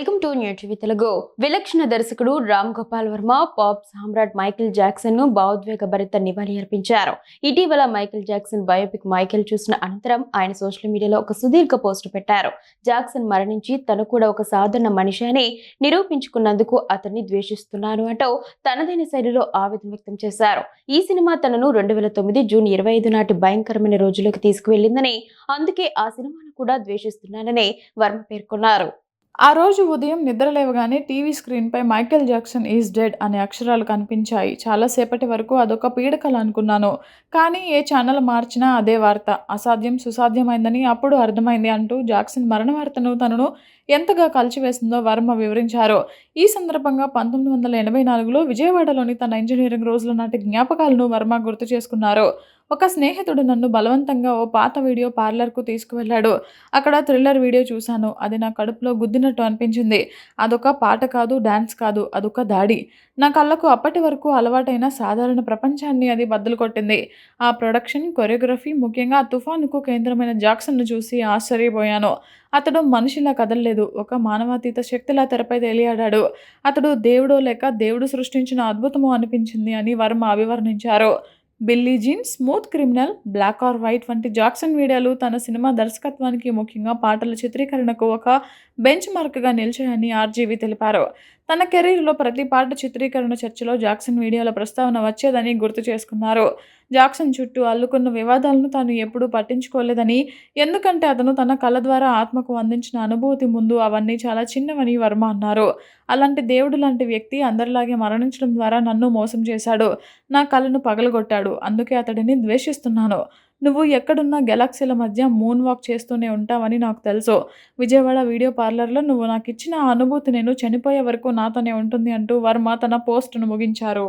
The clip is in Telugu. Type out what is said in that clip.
Welcome to new TV Telugu. విలక్షణ దర్శకుడు రామ్ గోపాల్ వర్మ పాప్ సామ్రాట్ మైకేల్ జాక్సన్ ను భావోద్వేగభరిత నివాళి అర్పించారు. ఇటీవల మైకేల్ జాక్సన్ బయోపిక్ మైకేల్ చూసిన అనంతరం ఆయన సోషల్ మీడియాలో ఒక సుదీర్ఘ పోస్ట్ పెట్టారు. జాక్సన్ మరణించి తను కూడా ఒక సాధారణ మనిషి అని నిరూపించుకున్నందుకు అతన్ని ద్వేషిస్తున్నాను అంటూ తనదైన శైలిలో ఆవేదన వ్యక్తం చేశారు. ఈ సినిమా తనను 2009 జూన్ 25 నాటి భయంకరమైన రోజులకు తీసుకువెళ్లిందని, అందుకే ఆ సినిమాను కూడా ద్వేషిస్తున్నానని వర్మ పేర్కొన్నారు. ఆ రోజు ఉదయం నిద్రలేవగానే టీవీ స్క్రీన్పై మైకేల్ జాక్సన్ ఈజ్ డెడ్ అనే అక్షరాలు కనిపించాయి. చాలాసేపటి వరకు అదొక పీడకల అనుకున్నాను. కానీ ఏ ఛానల్ మార్చినా అదే వార్త. అసాధ్యం సుసాధ్యమైందని అప్పుడు అర్థమైంది అంటూ జాక్సన్ మరణ వార్తను తనను ఎంతగా కలిచివేసిందో వర్మ వివరించారు. ఈ సందర్భంగా 1984లో విజయవాడలోని తన ఇంజనీరింగ్ రోజుల నాటి జ్ఞాపకాలను వర్మ గుర్తు చేసుకున్నారు. ఒక స్నేహితుడు నన్ను బలవంతంగా ఓ పాత వీడియో పార్లర్కు తీసుకువెళ్ళాడు. అక్కడ థ్రిల్లర్ వీడియో చూశాను. అది నా కడుపులో గుద్దినట్టు అనిపించింది. అదొక పాట కాదు, డాన్స్ కాదు, అదొక దాడి. నా కళ్ళకు అప్పటి వరకు అలవాటైన సాధారణ ప్రపంచాన్ని అది బద్దలు కొట్టింది. ఆ ప్రొడక్షన్, కొరియోగ్రఫీ, ముఖ్యంగా ఆ తుఫానుకు కేంద్రమైన జాక్సన్ను చూసి ఆశ్చర్యపోయాను. అతడు మనిషిలా కదలలేదు, ఒక మానవాతీత శక్తిలా తెరపై తేలియాడాడు. అతడు దేవుడో లేక దేవుడు సృష్టించిన అద్భుతమో అనిపించింది అని వర్మ అభివర్ణించారు. Billie Jean, smooth criminal, black or white వంటి జాక్సన్ వీడియోలు తన సినిమా దర్శకత్వానికి, ముఖ్యంగా పాటల చిత్రీకరణకు ఒక బెంచ్ మార్క్గా నిలిచాయని ఆర్జీవి తెలిపారు. తన కెరీర్లో ప్రతి పాట చిత్రీకరణ చర్చలో జాక్సన్ వీడియోల ప్రస్తావన వచ్చేదని గుర్తు చేసుకున్నారు. జాక్సన్ చుట్టూ అల్లుకున్న వివాదాలను తాను ఎప్పుడూ పట్టించుకోలేదని, ఎందుకంటే అతను తన కళ ద్వారా ఆత్మకు అందించిన అనుభూతి ముందు అవన్నీ చాలా చిన్నవని వర్మ అన్నారు. అలాంటి దేవుడు లాంటి వ్యక్తి అందరిలాగే మరణించడం ద్వారా నన్ను మోసం చేశాడు. నా కళను పగలగొట్టాడు. అందుకే అతడిని ద్వేషిస్తున్నాను. నువ్వు ఎక్కడున్నా గెలాక్సీల మధ్య మూన్ వాక్ చేస్తూనే ఉంటావని నాకు తెలుసు. విజయవాడ వీడియో పార్లర్లో నువ్వు నాకు ఇచ్చిన ఆ అనుభూతి నేను చనిపోయే వరకు నాతోనే ఉంటుంది అంటూ వర్మ తన పోస్టును ముగించారు.